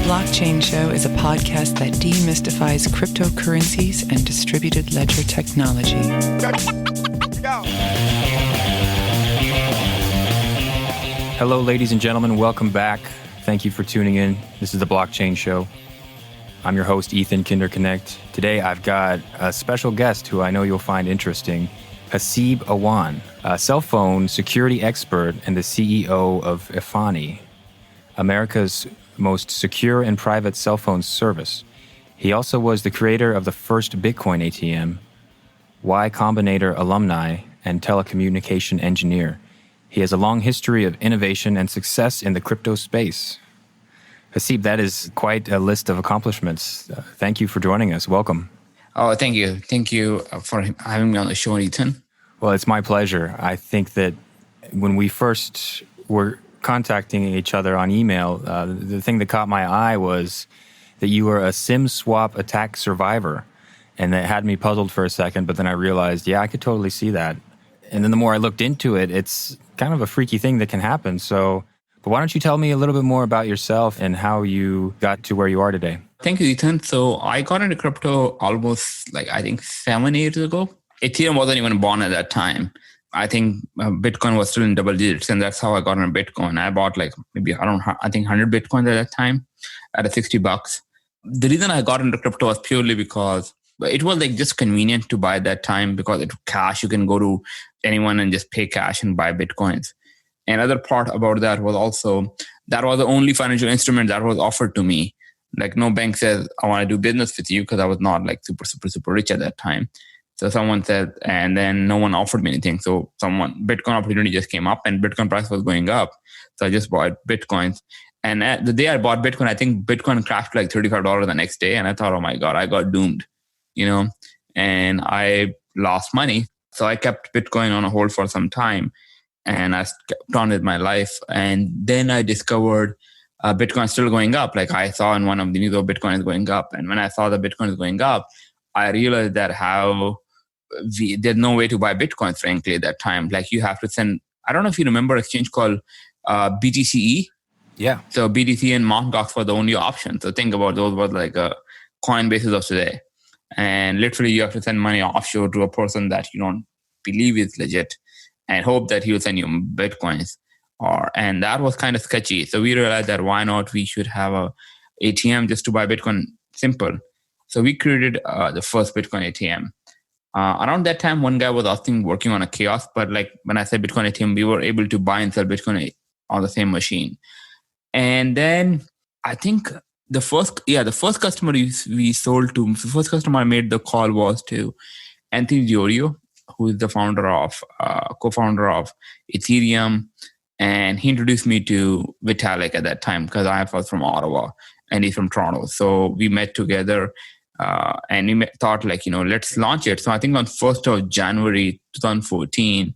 Blockchain Show is a podcast that demystifies cryptocurrencies and distributed ledger technology. Hello, ladies and gentlemen. Welcome back. Thank you for tuning in. This is the Blockchain Show. I'm your host, Ethan Kinderconnect. Today, I've got a special guest who I know you'll find interesting, Haseeb Awan, a cellphone security expert and the CEO of EFANI, America's most secure and private cell phone service. He also was the creator of the First Bitcoin Atm, Y Combinator alumni, and telecommunication engineer. He has a long history of innovation and success in the crypto space. Haseeb, that is quite a list of accomplishments. Thank you for joining us. Welcome. Oh, thank you. Thank you for having me on the show, Ethan. Well, it's my pleasure. I think that when we first were contacting each other on email, the thing that caught my eye was that you were a SIM swap attack survivor. And that had me puzzled for a second, but then I realized, yeah, I could totally see that. And then the more I looked into it, it's kind of a freaky thing that can happen. But why don't you tell me a little bit more about yourself and how you got to where you are today? Thank you, Ethan. So I got into crypto almost 7 years ago. Ethereum wasn't even born at that time. I think Bitcoin was still in double digits, and that's how I got into Bitcoin. I bought 100 Bitcoins at that time at $60. The reason I got into crypto was purely because it was just convenient to buy at that time because it's cash. You can go to anyone and just pay cash and buy Bitcoins. Another part about that was also that was the only financial instrument that was offered to me. No bank says, I want to do business with you, because I was not super rich at that time. So someone said, and then no one offered me anything. So Bitcoin opportunity just came up and Bitcoin price was going up. So I just bought Bitcoins. And at the day I bought Bitcoin, I think Bitcoin crashed $35 the next day. And I thought, oh my God, I got doomed, and I lost money. So I kept Bitcoin on a hold for some time and I kept on with my life. And then I discovered Bitcoin still going up. I saw in one of the news, Bitcoin is going up. And when I saw that Bitcoin is going up, I realized that there's no way to buy Bitcoin, frankly, at that time. You have to send, I don't know if you remember an exchange called BTCE. Yeah. So BTC and Mt. Gox were the only option. So think about those was a Coinbases of today. And literally you have to send money offshore to a person that you don't believe is legit and hope that he will send you Bitcoins. And that was kind of sketchy. So we realized that why not we should have a ATM just to buy Bitcoin simple. So we created the first Bitcoin ATM. Around that time, one guy was working on a kiosk. But when I said Bitcoin ATM, we were able to buy and sell Bitcoin on the same machine. And then I think the first customer we sold to, the first customer I made the call was to Anthony Diorio, who is the co-founder of Ethereum. And he introduced me to Vitalik at that time because I was from Ottawa and he's from Toronto. So we met together and we thought let's launch it. So I think on 1st of January 2014,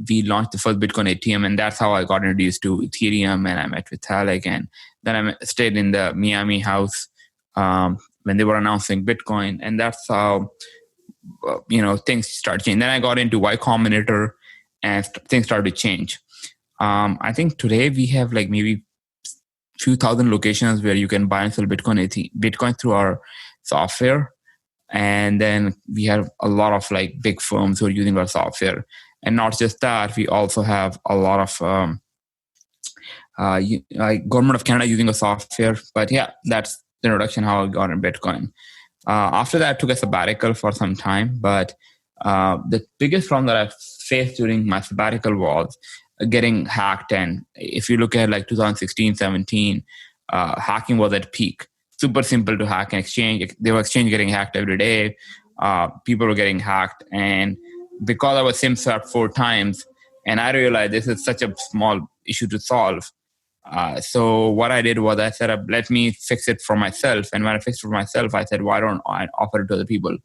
we launched the first Bitcoin ATM, and that's how I got introduced to Ethereum, and I met Vitalik, and then I stayed in the Miami house when they were announcing Bitcoin, and that's how things started changing. Then I got into Y Combinator, and things started to change. I think today we have maybe few thousand locations where you can buy and sell Bitcoin through our software, and then we have a lot of big firms who are using our software. And not just that, we also have a lot of government of Canada using the software. But yeah, that's the introduction how I got in Bitcoin. After that, I took a sabbatical for some time. But the biggest problem that I faced during my sabbatical was getting hacked. And if you look at 2016, 17, hacking was at peak. Super simple to hack an exchange. There was exchange getting hacked every day. People were getting hacked. And because I was SIM swapped 4 times, and I realized this is such a small issue to solve. So what I did was I said, let me fix it for myself. And when I fixed it for myself, I said, why don't I offer it to other people?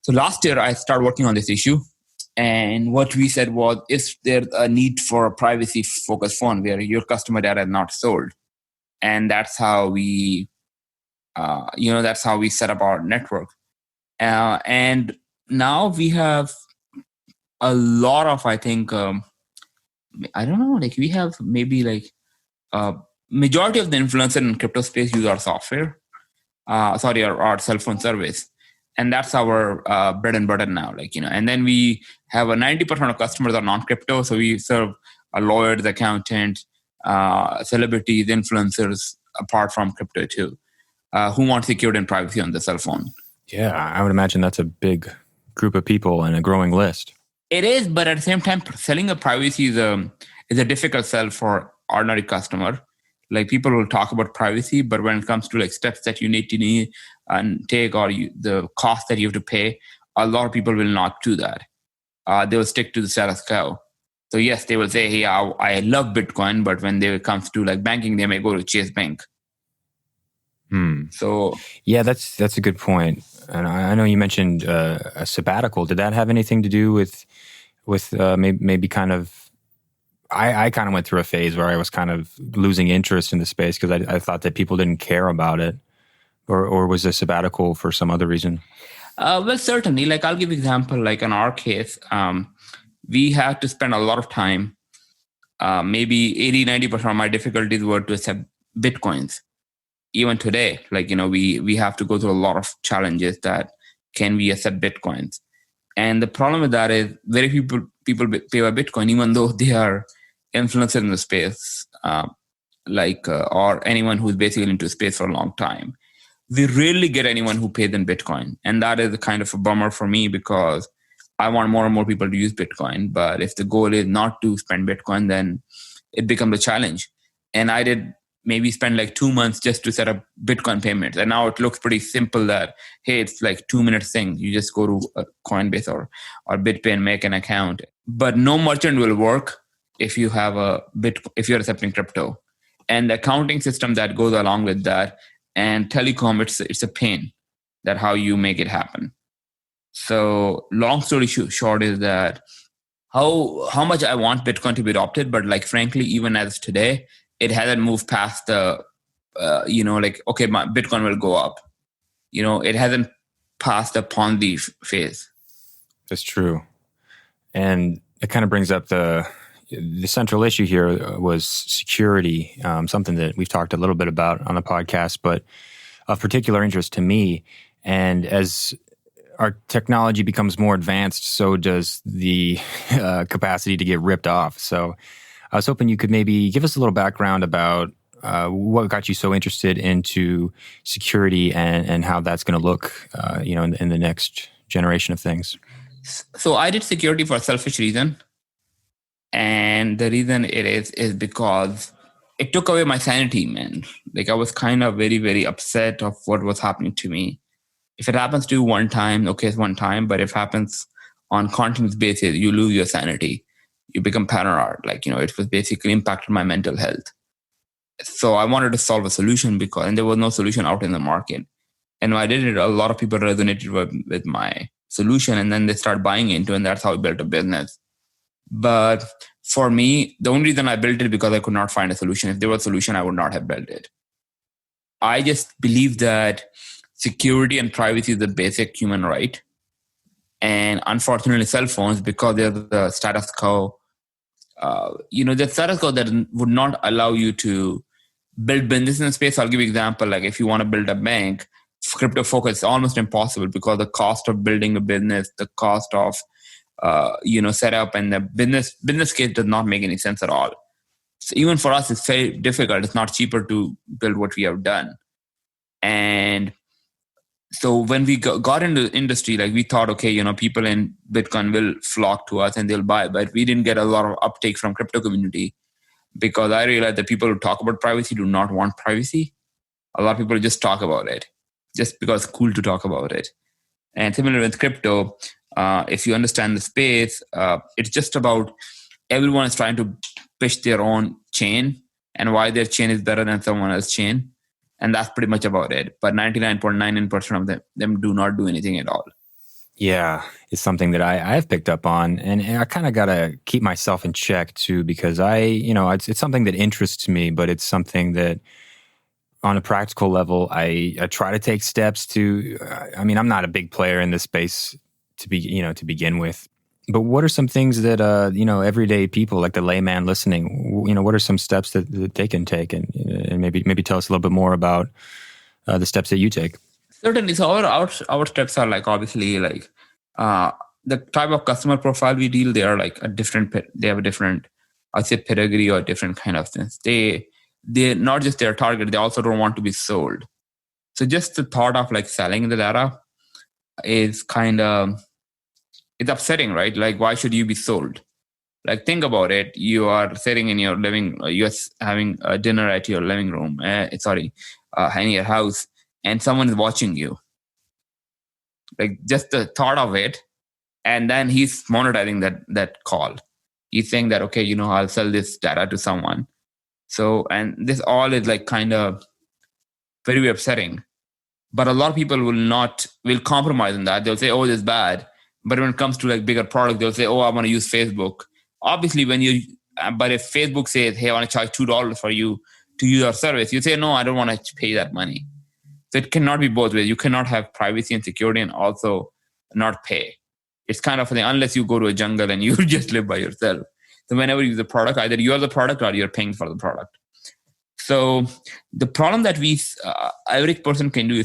So last year, I started working on this issue. And what we said was, is there a need for a privacy-focused phone where your customer data is not sold? And that's how we, set up our network. And now we have a lot of, I think, we have maybe majority of the influencers in crypto space use our software, our cell phone service. And that's our bread and butter now. And then we have a 90% of customers are non-crypto. So we serve lawyers, accountants, celebrities, influencers, apart from crypto too, who want security and privacy on the cell phone. Yeah, I would imagine that's a big group of people and a growing list. It is, but at the same time, selling a privacy is a difficult sell for ordinary customer. Like, people will talk about privacy, but when it comes to steps that you need to take, or the cost that you have to pay, a lot of people will not do that. They will stick to the status quo. So yes, they will say, hey, I love Bitcoin, but when it comes to banking, they may go to Chase Bank. So yeah, that's a good point. And I know you mentioned a sabbatical. Did that have anything to do with maybe kind of? I kind of went through a phase where I was kind of losing interest in the space because I thought that people didn't care about it, or was a sabbatical for some other reason? Well, certainly. I'll give you an example. In our case, we had to spend a lot of time. Maybe 80-90% of my difficulties were to accept Bitcoins. Even today, we have to go through a lot of challenges that can we accept Bitcoins. And the problem with that is very few people pay by Bitcoin, even though they are influencers in the space, or anyone who's basically into space for a long time. We rarely get anyone who pays in Bitcoin. And that is a kind of a bummer for me, because I want more and more people to use Bitcoin. But if the goal is not to spend Bitcoin, then it becomes a challenge. And I did maybe spend 2 months just to set up Bitcoin payments. And now it looks pretty simple that, hey, it's 2 minutes thing. You just go to Coinbase or BitPay and make an account. But no merchant will work if you have if you're accepting crypto. And the accounting system that goes along with that, and telecom, it's a pain that how you make it happen. So long story short is that how much I want Bitcoin to be adopted, but frankly, even as today, it hasn't moved past the, okay, my Bitcoin will go up. It hasn't passed the Ponzi phase. That's true. And it kind of brings up the central issue here was security, something that we've talked a little bit about on the podcast, but of particular interest to me. And as our technology becomes more advanced, so does the capacity to get ripped off. So I was hoping you could maybe give us a little background about what got you so interested into security and how that's going to look, in the next generation of things. So I did security for a selfish reason. And the reason it is because it took away my sanity, man. I was kind of very, very upset of what was happening to me. If it happens to you one time, okay, it's one time. But if it happens on continuous basis, you lose your sanity. You become paranoid. It was basically impacted my mental health. So I wanted to solve a solution and there was no solution out in the market. And when I did it, a lot of people resonated with my solution, and then they start buying into it, and that's how I built a business. But for me, the only reason I built it because I could not find a solution. If there was a solution, I would not have built it. I just believe that security and privacy is the basic human right. And unfortunately, cell phones, because they're the status quo, the status quo that would not allow you to build business in space. I'll give you an example. If you want to build a bank, crypto focus is almost impossible because the cost of building a business, the cost of setup, and the business case does not make any sense at all. So even for us, it's very difficult. It's not cheaper to build what we have done. And so when we got into the industry, we thought, okay, people in Bitcoin will flock to us and they'll buy. But we didn't get a lot of uptake from crypto community, because I realized that people who talk about privacy do not want privacy. A lot of people just talk about it just because it's cool to talk about it. And similar with crypto, if you understand the space, it's just about everyone is trying to pitch their own chain and why their chain is better than someone else's chain. And that's pretty much about it. But 99.99% of them do not do anything at all. Yeah, it's something that I've picked up on. And I kind of got to keep myself in check too, because it's something that interests me, but it's something that on a practical level, I try to take steps to, I'm not a big player in this space to begin with. But what are some things that everyday people, like the layman listening, what are some steps that they can take, and maybe tell us a little bit more about the steps that you take? Certainly. So our steps are like, obviously, like the type of customer profile we deal. They are like they have a different, I'd say, pedigree or different kind of things. They're not just their target. They also don't want to be sold. So just the thought of like selling the data is kind of, it's upsetting, right? Like, why should you be sold? Like, think about it. You are sitting in your you're having a dinner at your living room, in your house, and someone is watching you. Like, just the thought of it, and then he's monetizing that call. He's saying that, okay, I'll sell this data to someone. So, and this all is like kind of very upsetting. But a lot of people will compromise on that. They'll say, oh, this is bad. But when it comes to like bigger product, they'll say, oh, I want to use Facebook. Obviously, but if Facebook says, hey, I want to charge $2 for you to use our service, you say, no, I don't want to pay that money. So it cannot be both ways. You cannot have privacy and security and also not pay. It's kind of a thing, unless you go to a jungle and you just live by yourself. So whenever you use the product, either you're the product or you're paying for the product. So the problem that average person can do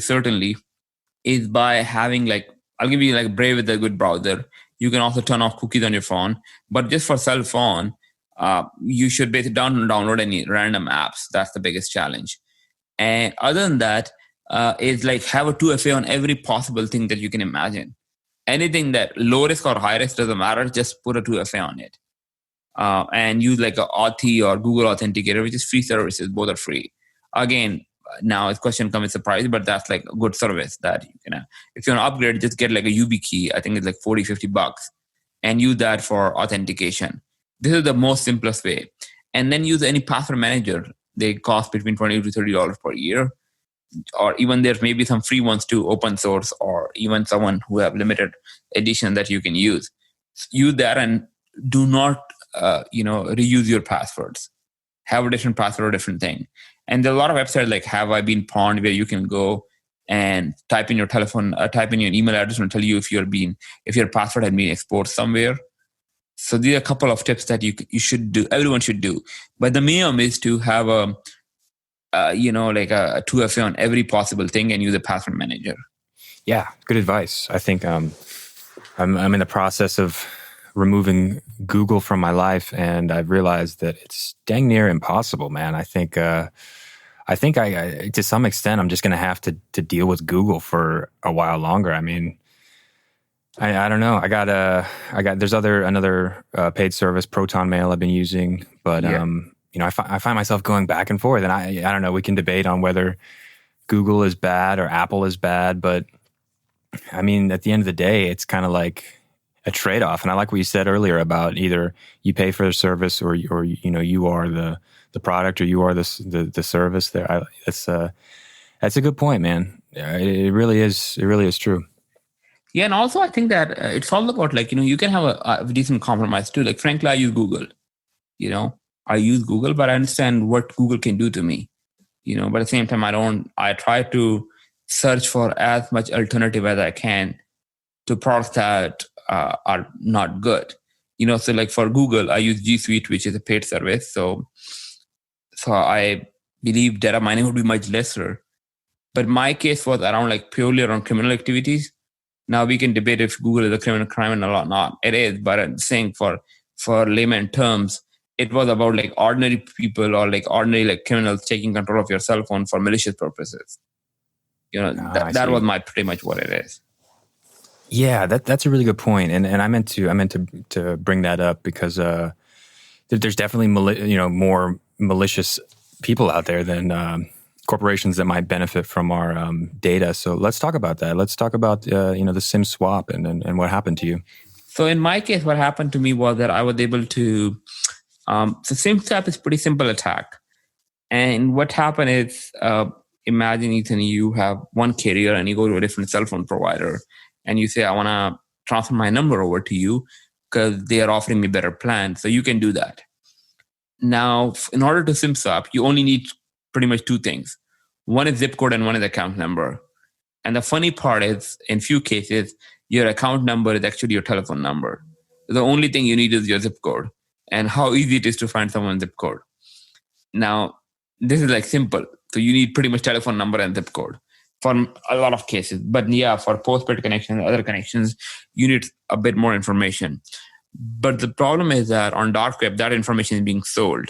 is by having like, I'll give you like Brave with a good browser. You can also turn off cookies on your phone. But just for cell phone, you should basically download any random apps. That's the biggest challenge. And other than that, is like have a 2FA on every possible thing that you can imagine. Anything that low risk or high risk doesn't matter, just put a 2FA on it. And use like a Authy or Google Authenticator, which is free services. Both are free. Again, now a question comes as a surprise, but that's like a good service that if you want to upgrade, just get like a YubiKey. I think it's like $40-$50 and use that for authentication. This is the most simplest way. And then use any password manager. They cost between $20 to $30 per year. Or even there may be some free ones too, open source, or even someone who have limited edition that you can use. Use that and do not reuse your passwords. Have a different password or different thing. And there are a lot of websites like Have I Been Pawned, where you can go and type in your telephone, type in your email address, and tell you if your password had been exposed somewhere. So these are a couple of tips that you should do. Everyone should do. But the minimum is to have a 2FA on every possible thing and use a password manager. Yeah, good advice. I think I'm in the process of removing Google from my life, and I've realized that it's dang near impossible, man. I think I to some extent I'm just going to have to deal with Google for a while longer. I mean, I don't know. I got there's another paid service, Proton Mail, I've been using, but yeah. I find myself going back and forth, and I don't know. We can debate on whether Google is bad or Apple is bad, but I mean, at the end of the day, it's kind of like a trade-off. And I like what you said earlier about either you pay for the service or you are the product, or you are the service. There, that's a good point, man. It really is. It really is true. Yeah, and also I think that it's all about like you can have a decent compromise too. Like frankly, I use Google. I use Google, but I understand what Google can do to me. But at the same time, I try to search for as much alternative as I can to products that are not good. So like for Google, I use G Suite, which is a paid service. So I believe data mining would be much lesser. But my case was purely around criminal activities. Now we can debate if Google is a criminal or not. It is, but I'm saying for layman terms, it was about like ordinary people or like ordinary like criminals taking control of your cell phone for malicious purposes. That was pretty much what it is. Yeah, that's a really good point, and I meant to bring that up because there's definitely more malicious people out there than corporations that might benefit from our data. So let's talk about that. Let's talk about the SIM swap and what happened to you. So in my case, what happened to me was that I was able to. So SIM swap is pretty simple attack, and what happened is imagine, Ethan, you have one carrier and you go to a different cell phone provider. And you say, I want to transfer my number over to you because they are offering me better plans. So you can do that. Now, in order to SIM swap, you only need pretty much two things. One is zip code and one is account number. And the funny part is, in few cases, your account number is actually your telephone number. the only thing you need is your zip code and how easy it is to find someone's zip code. Now, this is like simple. So you need pretty much telephone number and zip code for a lot of cases. But yeah, for postpaid connections, other connections, you need a bit more information. But the problem is that on dark web, that information is being sold.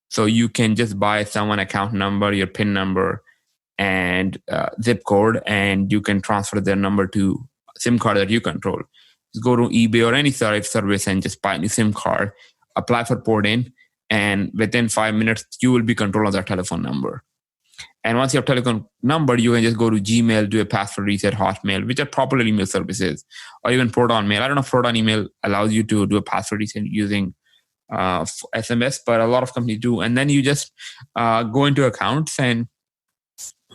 So you can just buy someone account number, your PIN number, and zip code, and you can transfer their number to a SIM card that you control. Just go to eBay or any service and just buy a new SIM card, apply for port in, and within 5 minutes, you will be control of that telephone number. And once you have telephone number, you can just go to Gmail, do a password reset, Hotmail, which are popular email services, or even Proton Mail. I don't know if Proton Email allows you to do a password reset using SMS, but a lot of companies do. And then you just go into accounts, and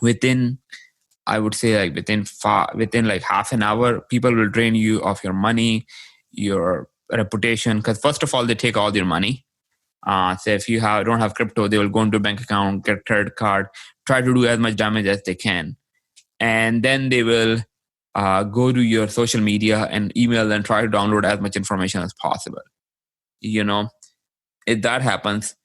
within, I would say, like within like half an hour, people will drain you of your money, your reputation. Because first of all, they take all your money. So if you don't have crypto, they will go into a bank account, get a credit card, try to do as much damage as they can. And then they will go to your social media and email and try to download as much information as possible. If that happens,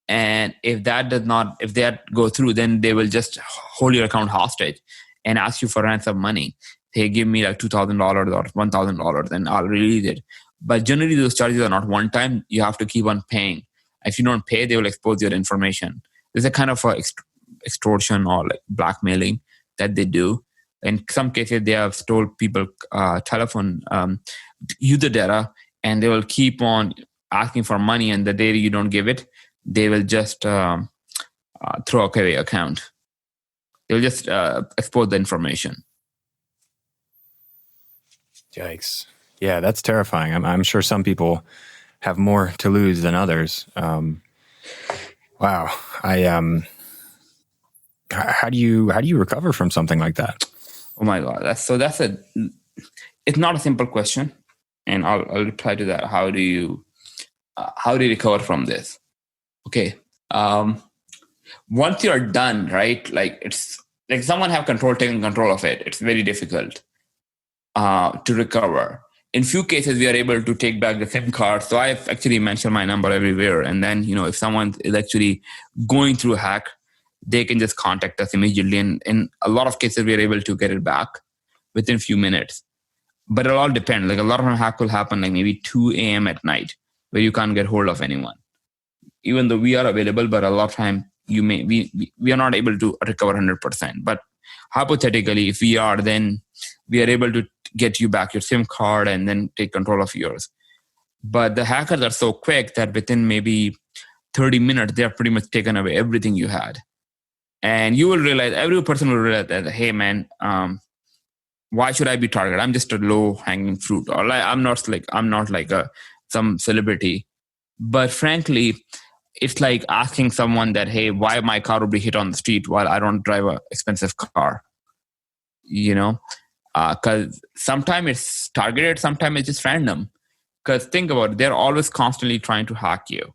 and if that go through, then they will just hold your account hostage and ask you for ransom money. Hey, give me like $2,000 or $1,000 and I'll release it. But generally those charges are not one time. You have to keep on paying. If you don't pay, they will expose your information. There's a kind of extortion or like blackmailing that they do. In some cases, they have stole people telephone user data, and they will keep on asking for money. And the day you don't give it, they will just throw away your account. They'll just expose the information. Yikes. Yeah, that's terrifying. I'm sure some people have more to lose than others. Wow. How do you recover from something like that? Oh my God. It's not a simple question. And I'll reply to that. How do you recover from this? Okay. Once you're done, right? Like it's like someone taking control of it. It's very difficult to recover. In few cases, we are able to take back the SIM card. So I've actually mentioned my number everywhere. And then, if someone is actually going through a hack, they can just contact us immediately. And in a lot of cases, we are able to get it back within a few minutes. But it all depends. Like a lot of hack will happen like maybe 2 a.m. at night where you can't get hold of anyone. Even though we are available, but a lot of time we are not able to recover 100%. But hypothetically, if we are, then we are able to get you back your SIM card and then take control of yours. But the hackers are so quick that within maybe 30 minutes, they have pretty much taken away everything you had. And you will realize, every person will realize that, hey man, why should I be targeted? I'm just a low-hanging fruit. Or I'm not like some celebrity. But frankly, it's like asking someone that, hey, why my car will be hit on the street while I don't drive an expensive car? Because sometimes it's targeted, sometimes it's just random. Because think about it, they're always constantly trying to hack you.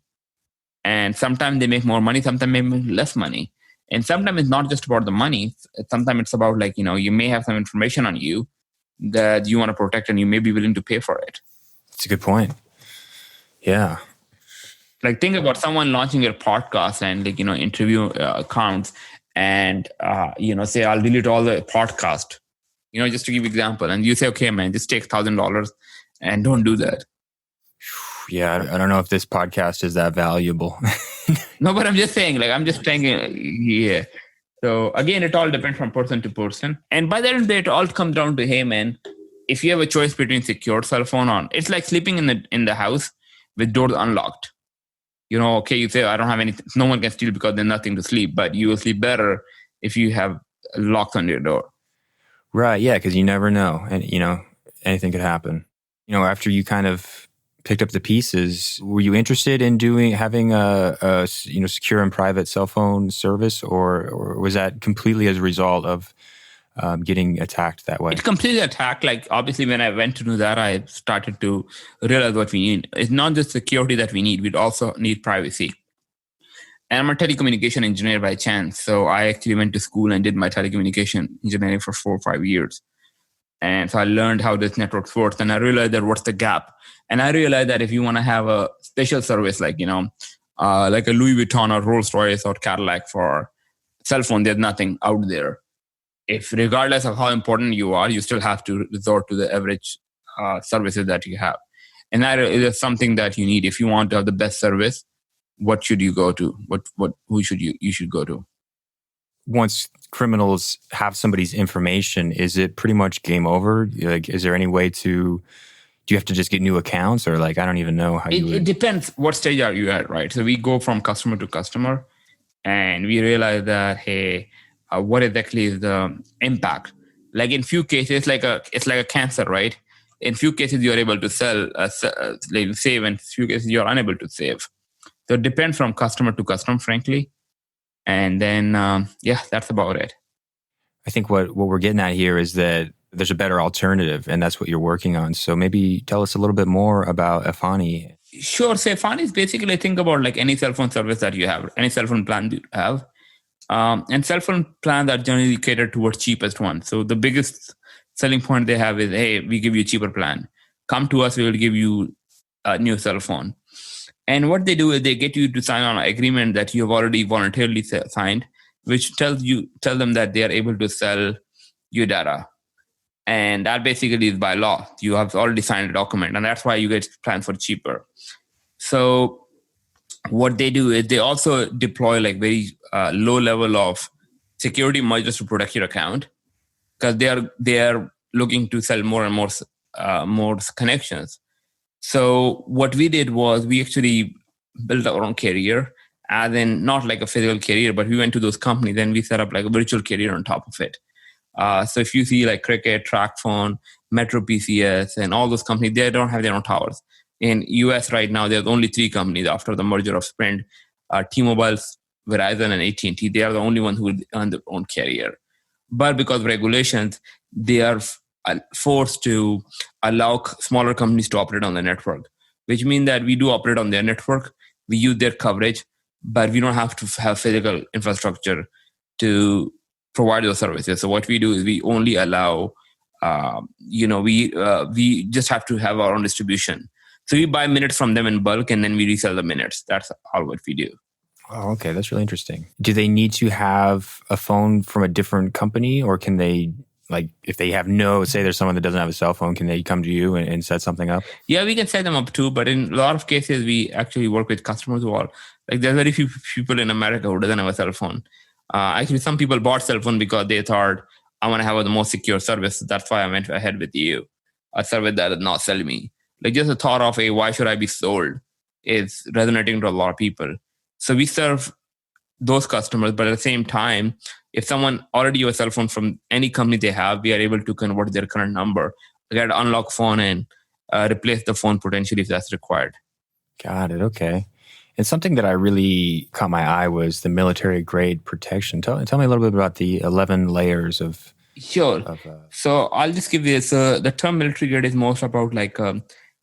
And sometimes they make more money, sometimes they make less money. And sometimes it's not just about the money. Sometimes it's about you may have some information on you that you want to protect and you may be willing to pay for it. That's a good point. Yeah. Like think about someone launching your podcast and interview accounts and, say, I'll delete all the podcast, just to give example. And you say, okay, man, just take $1,000 and don't do that. Yeah. I don't know if this podcast is that valuable. No, but I'm just saying, yeah. So again, it all depends from person to person. And by the end of the day, it all comes down to, hey, man, if you have a choice between secure cell phone on, it's like sleeping in the house with doors unlocked. Okay, you say, I don't have anything, no one can steal because there's nothing to sleep, but you will sleep better if you have locks on your door. Right, yeah, because you never know. And, anything could happen. After you kind of picked up the pieces, were you interested in having a secure and private cell phone service, or was that completely as a result of getting attacked that way? It's completely attacked. Like obviously when I went to do that, I started to realize what we need. It's not just security that we need. We'd also need privacy. And I'm a telecommunication engineer by chance. So I actually went to school and did my telecommunication engineering for 4 or 5 years. And so I learned how this network works, and I realized that what's the gap. And I realized that if you want to have a special service like, like a Louis Vuitton or Rolls Royce or Cadillac for cell phone, there's nothing out there. If regardless of how important you are, you still have to resort to the average services that you have. And that is something that you need. If you want to have the best service, what should you go to? Who should you should go to? Once criminals have somebody's information, is it pretty much game over? Like, is there any way do you have to just get new accounts, or like, I don't even know how It depends what stage are you at, right? So we go from customer to customer, and we realize that, hey, what exactly is the impact? Like in few cases, it's like a cancer, right? In few cases, you are able to save, and few cases you are unable to save. So it depends from customer to customer, frankly. And then, that's about it. I think what we're getting at here is that there's a better alternative, and that's what you're working on. So maybe tell us a little bit more about EFANI. Sure. So EFANI is basically, think about like any cell phone service that you have, any cell phone plan you have. And cell phone plans are generally catered towards cheapest one. So the biggest selling point they have is, hey, we give you a cheaper plan. Come to us, we will give you a new cell phone. And what they do is they get you to sign on an agreement that you have already voluntarily signed, which tells them that they are able to sell your data. And that basically is by law. You have already signed a document, and that's why you get plans for cheaper. So what they do is they also deploy like very low level of security measures to protect your account, because they are looking to sell more and more connections. So what we did was we actually built our own carrier, as in not like a physical carrier, but we went to those companies and we set up like a virtual carrier on top of it. So if you see like Cricket, TracFone, Metro PCS, and all those companies, they don't have their own towers. In US right now, there's only 3 companies after the merger of Sprint, T-Mobile, Verizon, and AT&T. They are the only ones who will own their own carrier. But because of regulations, they are forced to allow smaller companies to operate on the network, which means that we do operate on their network. We use their coverage, but we don't have to have physical infrastructure to provide those services. So what we do is we only allow, we just have to have our own distribution. So we buy minutes from them in bulk, and then we resell the minutes. That's all what we do. Oh, okay. That's really interesting. Do they need to have a phone from a different company, or can they, like, if they have say there's someone that doesn't have a cell phone, can they come to you and set something up? Yeah, we can set them up too. But in a lot of cases, we actually work with customers who are, like, there's very few people in America who doesn't have a cell phone. Actually, some people bought cell phone because they thought, I want to have the most secure service. That's why I went ahead with you. A service that did not sell me. Like, just the thought of, why should I be sold, is resonating to a lot of people. So we serve those customers, but at the same time, if someone already has a cell phone from any company they have, we are able to convert their current number, get an unlock phone, and replace the phone potentially if that's required. Got it. Okay. And something that I really caught my eye was the military grade protection. Tell me a little bit about the 11 layers of. Sure. So I'll just give this. The term military grade is most about like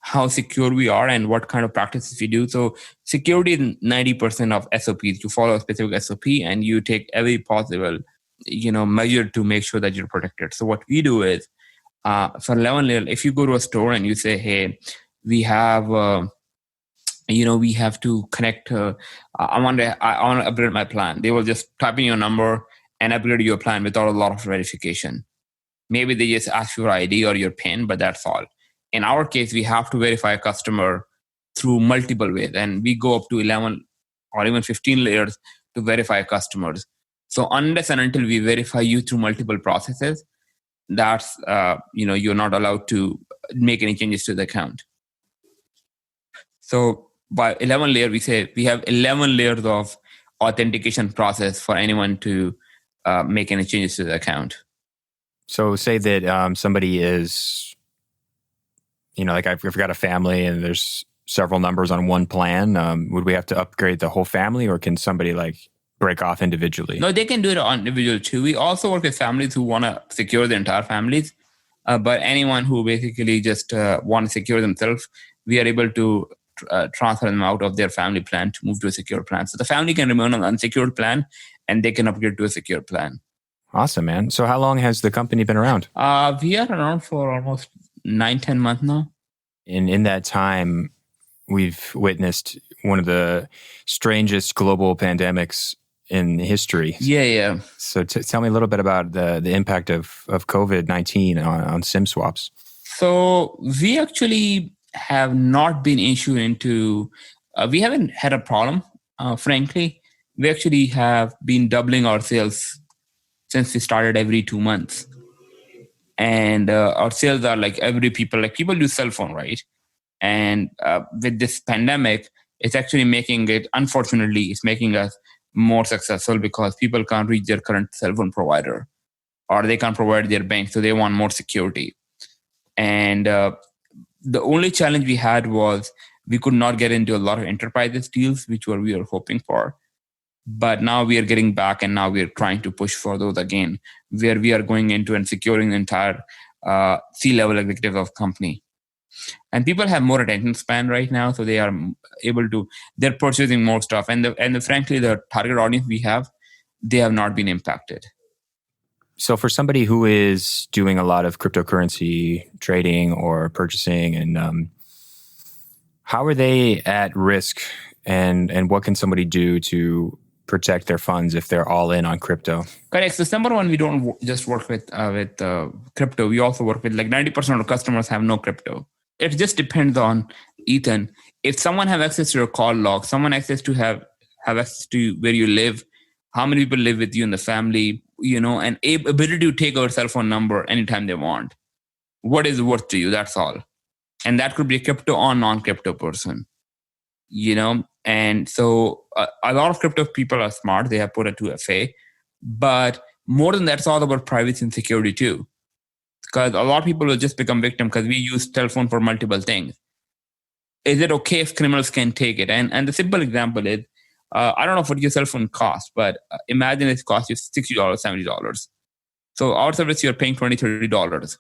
how secure we are and what kind of practices we do. So security is 90% of SOPs. You follow a specific SOP and you take every possible, measure to make sure that you're protected. So what we do is, for 11 layer, if you go to a store and you say, hey, we have, we have to connect. I want to upgrade my plan. They will just type in your number and upgrade your plan without a lot of verification. Maybe they just ask your ID or your PIN, but that's all. In our case, we have to verify a customer through multiple ways, and we go up to 11 or even 15 layers to verify customers. So unless and until we verify you through multiple processes, that's, you're not allowed to make any changes to the account. So by 11 layer, we say we have 11 layers of authentication process for anyone to make any changes to the account. So say that somebody is, like if we've got a family and there's several numbers on one plan, would we have to upgrade the whole family, or can somebody like break off individually? No, they can do it on individual too. We also work with families who want to secure the entire families, but anyone who basically just want to secure themselves, we are able to transfer them out of their family plan to move to a secure plan. So the family can remain on an unsecured plan and they can upgrade to a secure plan. Awesome, man. So how long has the company been around? We are around for almost 9-10 months now. And in that time, we've witnessed one of the strangest global pandemics in history. Yeah. So tell me a little bit about the impact of COVID-19 on SIM swaps. So we actually have not been issued into, we haven't had a problem, frankly. We actually have been doubling our sales since we started every 2 months. And our sales are like people use cell phone, right? And with this pandemic, it's actually unfortunately, it's making us more successful because people can't reach their current cell phone provider or they can't provide their bank. So they want more security. And the only challenge we had was we could not get into a lot of enterprises deals, which we were hoping for. But now we are getting back, and now we are trying to push for those again, where we are going into and securing the entire C-level executive of company. And people have more attention span right now, so they are they're purchasing more stuff. And frankly, the target audience we have, they have not been impacted. So for somebody who is doing a lot of cryptocurrency trading or purchasing, and how are they at risk, and what can somebody do to protect their funds if they're all in on crypto? Correct. So number one, we don't just work with crypto. We also work with 90% of customers have no crypto. It just depends on Ethan. If someone have access to your call log, someone have access to where you live, how many people live with you in the family, and ability to take our cell phone number anytime they want. What is worth to you? That's all. And that could be a crypto or non-crypto person, And so a lot of crypto people are smart. They have put it to FA. But more than that, it's all about privacy and security too. Because a lot of people will just become victim because we use telephone for multiple things. Is it okay if criminals can take it? And the simple example is, I don't know what your cell phone costs, but imagine it costs you $60, $70. So our service, you're paying $20, $30.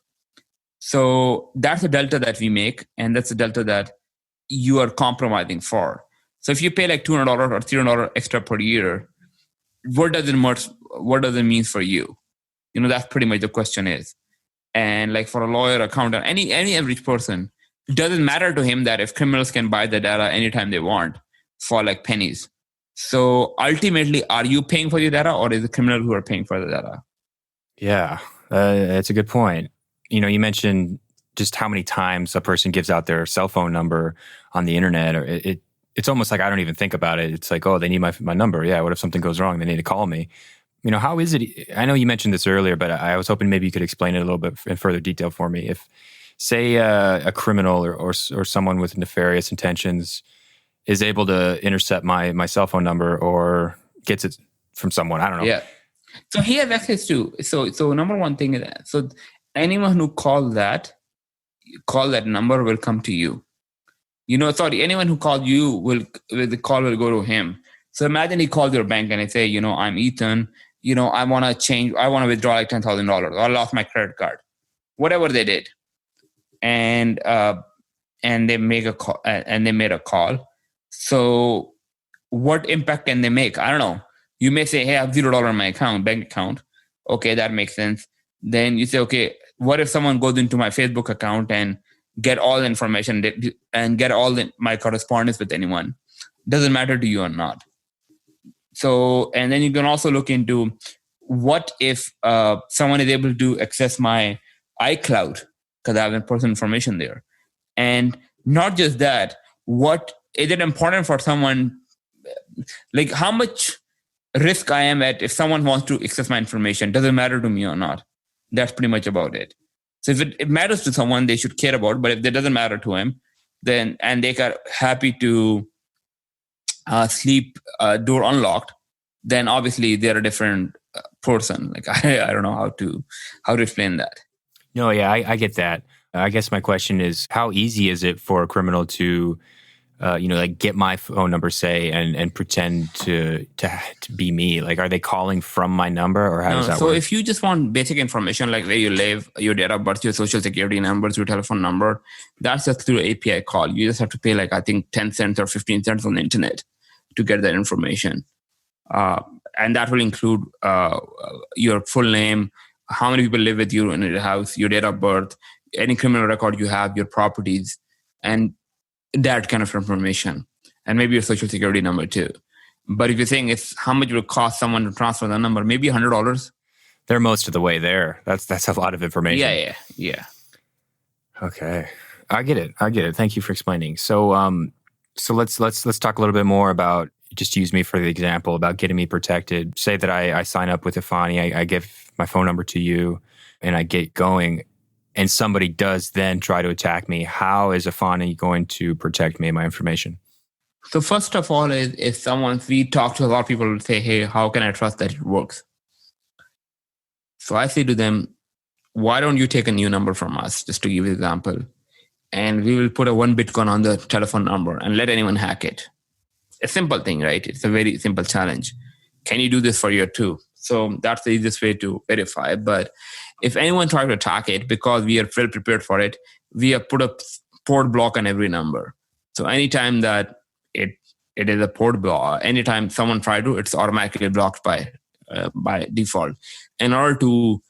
So that's the delta that we make, and that's the delta that you are compromising for. So if you pay like $200 or $300 extra per year, what does it mean for you? That's pretty much the question is. And like for a lawyer, accountant, any average person, it doesn't matter to him that if criminals can buy the data anytime they want for like pennies. So ultimately, are you paying for the data, or is the criminal who are paying for the data? Yeah, that's a good point. You mentioned just how many times a person gives out their cell phone number on the internet, or it's almost like I don't even think about it. It's like, oh, they need my number. Yeah, what if something goes wrong? They need to call me. How is it? I know you mentioned this earlier, but I was hoping maybe you could explain it a little bit in further detail for me. If, say, a criminal or someone with nefarious intentions is able to intercept my cell phone number or gets it from someone, I don't know. Yeah. So he has access to. So number one thing is that. So anyone who call that number will come to you. Anyone who called you the call will go to him. So imagine he called your bank and I say, I'm Ethan. I want to withdraw like $10,000. I lost my credit card, whatever they did, and they make a call, and they made a call. So what impact can they make? I don't know. You may say, hey, I have $0 in my bank account. Okay, that makes sense. Then you say, okay, what if someone goes into my Facebook account and get all the information and get all my correspondence with anyone? Doesn't matter to you or not. So, and then you can also look into what if someone is able to access my iCloud because I have personal information there. And not just that, what is it important for someone, like how much risk I am at if someone wants to access my information? Does it matter to me or not? That's pretty much about it. So if it matters to someone, they should care about. But if it doesn't matter to him, then and they are happy to sleep door unlocked, then obviously they're a different person. Like I don't know how to explain that. No, yeah, I get that. I guess my question is, how easy is it for a criminal to get my phone number, say, and pretend to be me? Like, are they calling from my number, or how does that work? So if you just want basic information like where you live, your date of birth, your social security numbers, your telephone number, that's just through an API call. You just have to pay like, I think 10 cents or 15 cents on the internet to get that information. And that will include your full name, how many people live with you in your house, your date of birth, any criminal record you have, your properties, and that kind of information. And maybe your social security number too. But if you think it's how much it will cost someone to transfer the number, maybe $100. They're most of the way there. That's a lot of information. Yeah. Okay, I get it. Thank you for explaining. So let's talk a little bit more about, just use me for the example, about getting me protected. Say that I sign up with EFANI, I give my phone number to you, and I get going, and somebody does then try to attack me. How is EFANI going to protect me and my information? So first of all, we talk to a lot of people who say, hey, how can I trust that it works? So I say to them, why don't you take a new number from us, just to give you an example, and we will put a 1 Bitcoin on the telephone number and let anyone hack it. A simple thing, right? It's a very simple challenge. Can you do this for year 2? So that's the easiest way to verify. But if anyone tries to attack it, because we are well prepared for it, we have put a port block on every number. So anytime that it is a port block, anytime someone tries to, it's automatically blocked by default. In order to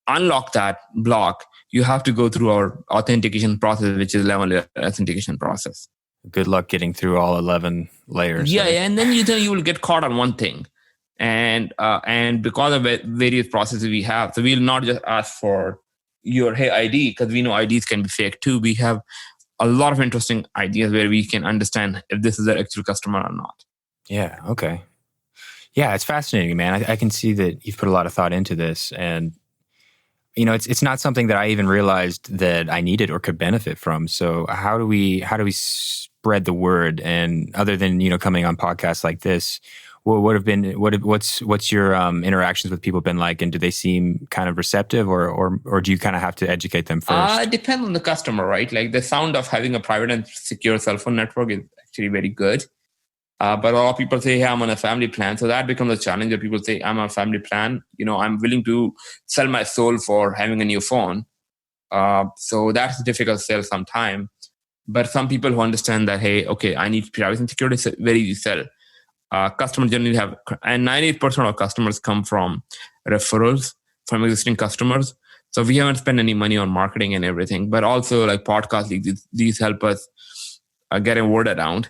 unlock that block, you have to go through our authentication process, which is 11-layer authentication process. Good luck getting through all 11 layers. Yeah, and then you will get caught on one thing. And because of various processes we have, so we'll not just ask for your ID, because we know IDs can be fake too. We have a lot of interesting ideas where we can understand if this is an actual customer or not. Yeah, okay. Yeah, it's fascinating, man. I can see that you've put a lot of thought into this, and it's not something that I even realized that I needed or could benefit from. So how do we spread the word? And other than coming on podcasts like this, what's your interactions with people been like, and do they seem kind of receptive, or do you kind of have to educate them first? It depends on the customer, right? Like the sound of having a private and secure cell phone network is actually very good. But a lot of people say, hey, I'm on a family plan. So that becomes a challenge that people say, I'm on a family plan. I'm willing to sell my soul for having a new phone. So that's a difficult sell sometimes. But some people who understand that, hey, okay, I need privacy and security, it's very easy to sell. Customers generally have, and 98% of customers come from referrals from existing customers. So we haven't spent any money on marketing and everything, but also like podcasts, these help us get a word around.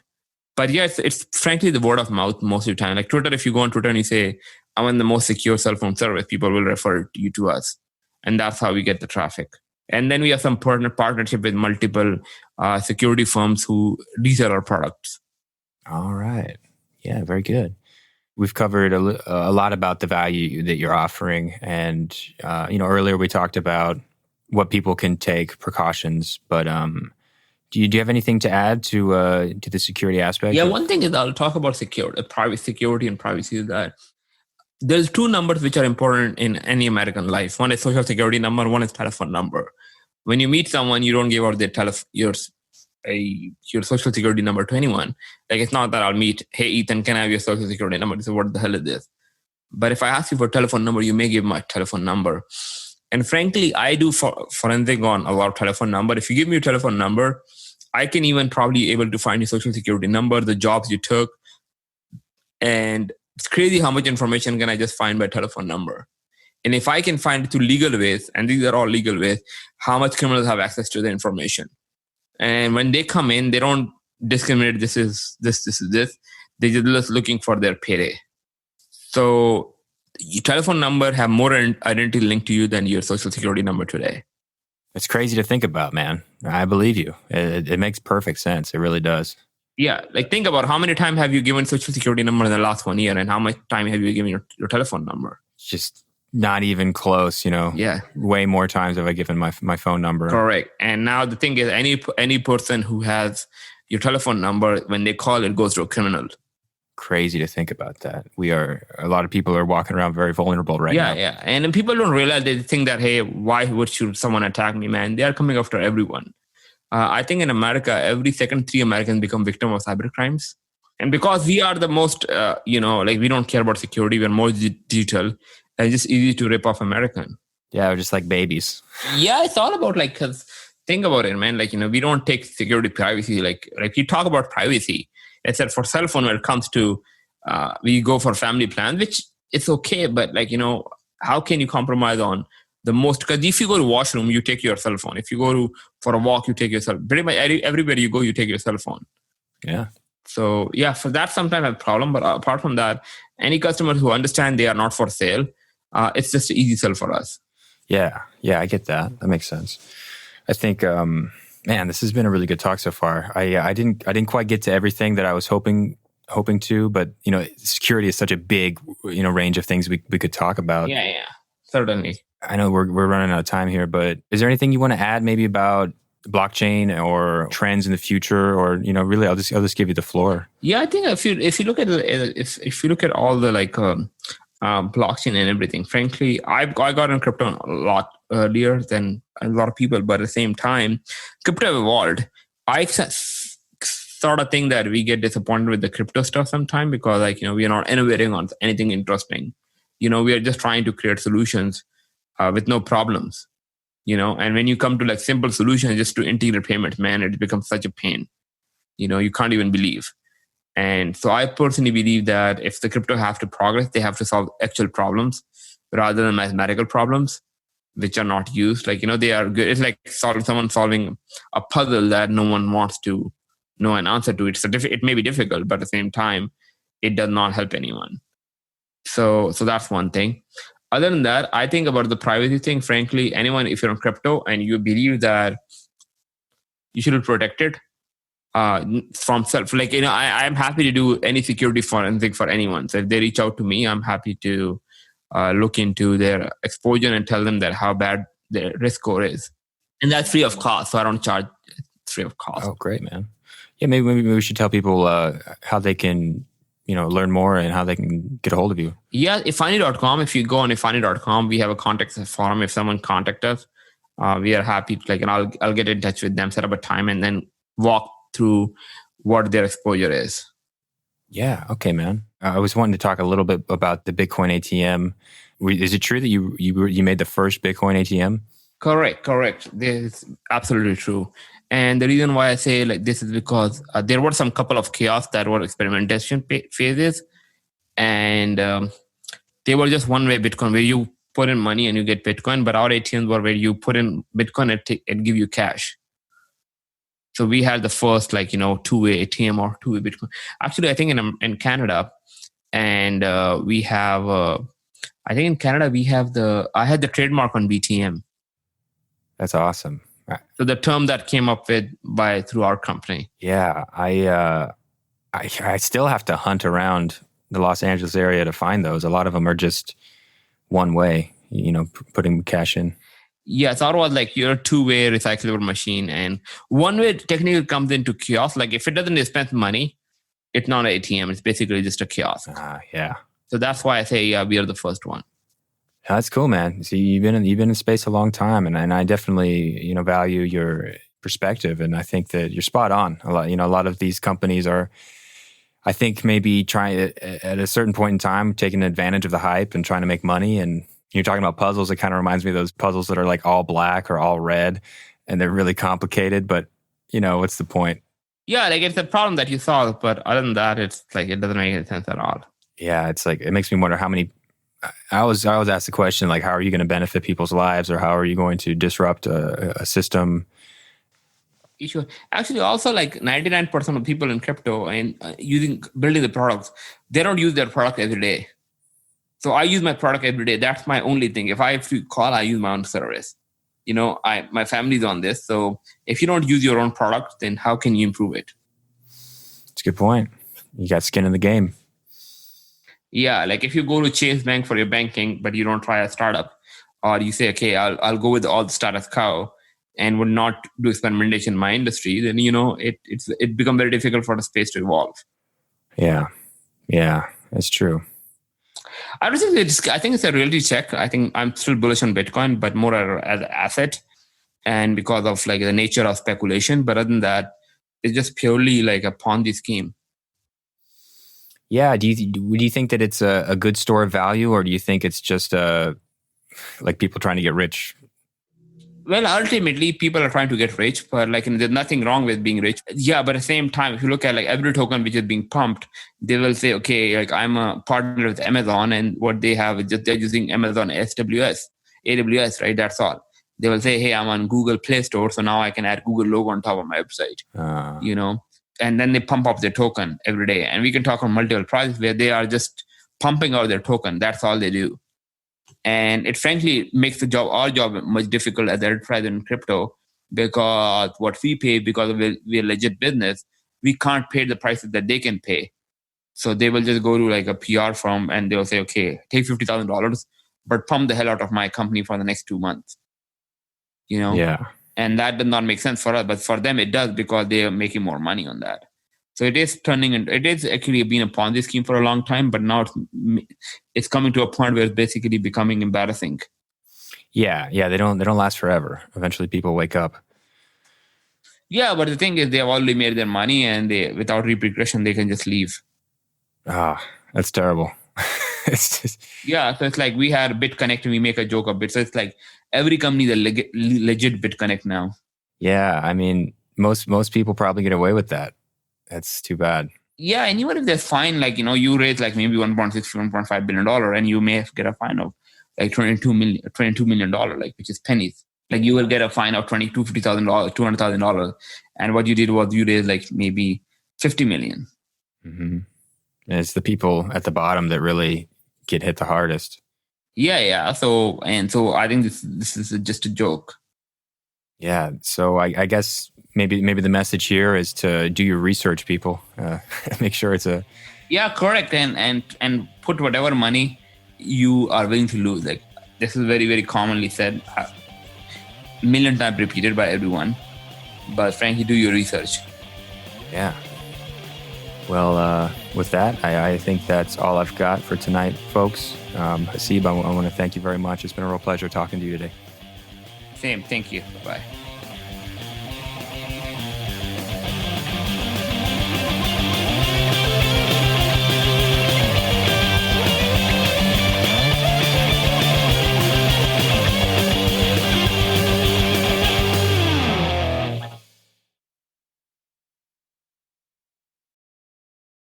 But yeah, it's frankly the word of mouth most of the time. Like Twitter, if you go on Twitter and you say, I'm on the most secure cell phone service, people will refer you to us. And that's how we get the traffic. And then we have some partnership with multiple security firms who resell our products. All right. Yeah, very good. We've covered a lot about the value that you're offering. And, earlier we talked about what people can take, precautions, but do you have anything to add to the security aspect? Yeah, one thing is I'll talk about security and privacy is that there's 2 numbers which are important in any American life. One is social security number, one is telephone number. When you meet someone, you don't give out your social security number to anyone. Like it's not that I'll meet, hey Ethan, can I have your social security number? So what the hell is this? But if I ask you for a telephone number, you may give my telephone number. And frankly, I do forensic on a lot of telephone number. If you give me your telephone number, I can even probably able to find your social security number, the jobs you took. And it's crazy how much information can I just find by telephone number. And if I can find it through legal ways, and these are all legal ways, how much criminals have access to the information. And when they come in, they don't discriminate, this is this. They're just looking for their payday. So your telephone number have more identity linked to you than your social security number today. It's crazy to think about, man. I believe you. It makes perfect sense. It really does. Yeah. Like think about how many times have you given social security number in the last 1 year, and how much time have you given your telephone number? Just not even close, Yeah. Way more times have I given my phone number. Correct. And now the thing is, any person who has your telephone number, when they call, it goes to a criminal. Crazy to think about that. A lot of people are walking around very vulnerable right now. Yeah. And then people don't realize, they think that, hey, why should someone attack me, man? They are coming after everyone. I think in America, every second 3 Americans become victim of cyber crimes. And because we are the most, we don't care about security, we're more digital, and it's just easy to rip off American. Yeah, we're just like babies. Yeah, it's all about because think about it, man. We don't take security privacy. Like you talk about privacy. Except for cell phone, when it comes to, we go for family plans, which it's okay, but like, how can you compromise on the most? Because if you go to washroom, you take your cell phone. If you go for a walk, you take your cell. Pretty much everywhere you go, you take your cell phone. Yeah. So yeah, for that sometimes I have a problem. But apart from that, any customers who understand they are not for sale, it's just an easy sell for us. Yeah, I get that. That makes sense. I think, man, this has been a really good talk so far. I didn't quite get to everything that I was hoping to, but security is such a big range of things we could talk about. Yeah, certainly. I know we're running out of time here, but is there anything you want to add, maybe about blockchain or trends in the future, or really, I'll just give you the floor. Yeah, I think if you look at if you look at all the blockchain and everything, frankly, I got in crypto a lot earlier than a lot of people, but at the same time, crypto evolved. I sort of think that we get disappointed with the crypto stuff sometimes because we are not innovating on anything interesting. We are just trying to create solutions with no problems. And when you come to simple solutions just to integrate payments, man, it becomes such a pain. You can't even believe. And so I personally believe that if the crypto have to progress, they have to solve actual problems rather than mathematical problems, which are not used. They are good. It's like someone solving a puzzle that no one wants to know an answer to. It may be difficult, but at the same time, it does not help anyone. So that's one thing. Other than that, I think about the privacy thing. Frankly, anyone, if you're on crypto and you believe that you should be protected from self, I'm happy to do any security forensic for anyone. So if they reach out to me, I'm happy to look into their exposure and tell them that how bad their risk score is. And that's free of cost. So I don't charge free of cost. Oh, great, man. Yeah, maybe we should tell people how they can learn more and how they can get a hold of you. Yeah, EFANI.com. If you go on EFANI.com, we have a contact forum. If someone contact us, we are happy to, and I'll get in touch with them, set up a time, and then walk through what their exposure is. Yeah. Okay, man. I was wanting to talk a little bit about the Bitcoin ATM. Is it true that you made the first Bitcoin ATM? Correct. This is absolutely true. And the reason why I say this is because there were some couple of kiosks that were experimentation phases, and they were just one-way Bitcoin where you put in money and you get Bitcoin. But our ATMs were where you put in Bitcoin and give you cash. So we had the first two-way ATM or two-way Bitcoin. Actually, I think in Canada, and we have I think in Canada I had the trademark on BTM. That's awesome. So the term that came up through our company. Yeah, I still have to hunt around the Los Angeles area to find those. A lot of them are just one way, putting cash in. Yeah, it's otherwise you're a two-way recyclable machine, and one way technically comes into kiosk. If it doesn't dispense money, it's not an ATM. It's basically just a kiosk. Yeah. So that's why I say we are the first one. That's cool, man. See, you've been in space a long time, and I definitely value your perspective, and I think that you're spot on. A lot of these companies are, I think, maybe trying at a certain point in time taking advantage of the hype and trying to make money. And you're talking about puzzles. It kind of reminds me of those puzzles that are all black or all red, and they're really complicated. But what's the point? Yeah, it's a problem that you solve, but other than that, it's it doesn't make any sense at all. Yeah, it's it makes me wonder how many. I always ask the question, how are you going to benefit people's lives, or how are you going to disrupt a system? Actually, also 99% of people in crypto and building the products, they don't use their product every day. So I use my product every day. That's my only thing. If I have to call, I use my own service. My family's on this. So if you don't use your own product, then how can you improve it? That's a good point. You got skin in the game. Yeah, if you go to Chase Bank for your banking, but you don't try a startup, or you say, okay, I'll go with all the status quo and will not do experimentation in my industry, then it becomes very difficult for the space to evolve. Yeah, that's true. I think it's a reality check. I think I'm still bullish on Bitcoin, but more as an asset, and because of the nature of speculation. But other than that, it's just purely a Ponzi scheme. Yeah. Do you think that it's a good store of value, or do you think it's just people trying to get rich? Well, ultimately, people are trying to get rich, but like, there's nothing wrong with being rich. Yeah, but at the same time, if you look at like every token which is being pumped, they will say, okay, like I'm a partner with Amazon, and what they have is just they're using Amazon AWS, right? That's all. They will say, hey, I'm on Google Play Store, so now I can add Google logo on top of my website, and then they pump up their token every day. And we can talk on multiple projects where they are just pumping out their token. That's all they do. And it frankly makes our job much difficult as enterprise in crypto, because what we pay, because we're a legit business, we can't pay the prices that they can pay. So they will just go to like a PR firm and they will say, okay, take $50,000, but pump the hell out of my company for the next 2 months. Yeah. And that does not make sense for us, but for them it does, because they are making more money on that. So it is actually been a Ponzi scheme for a long time, but now it's coming to a point where it's basically becoming embarrassing. Yeah. They don't last forever. Eventually, people wake up. Yeah, but the thing is, they have already made their money, and without repercussion, they can just leave. That's terrible. It's just... Yeah, so it's like we had BitConnect and we make a joke of it. So it's like every company is a legit BitConnect now. Yeah, I mean, most people probably get away with that. That's too bad. Yeah, and even if they're fine, like, you raise like maybe $1.6-1.5 billion, and you may get a fine of like $22 million, like, which is pennies. Like, you will get a fine of $50,000, $200,000, and what you did was you raised like maybe $50 million. Mm-hmm. And it's the people at the bottom that really get hit the hardest. Yeah. So I think this is just a joke. Yeah. So I guess maybe the message here is to do your research, people. Make sure it's a... Yeah, correct. And put whatever money you are willing to lose. Like, this is very, very commonly said, a million times repeated by everyone. But frankly, do your research. Yeah. Well, with that, I think that's all I've got for tonight, folks. Haseeb, I want to thank you very much. It's been a real pleasure talking to you today. Same. Thank you. Bye.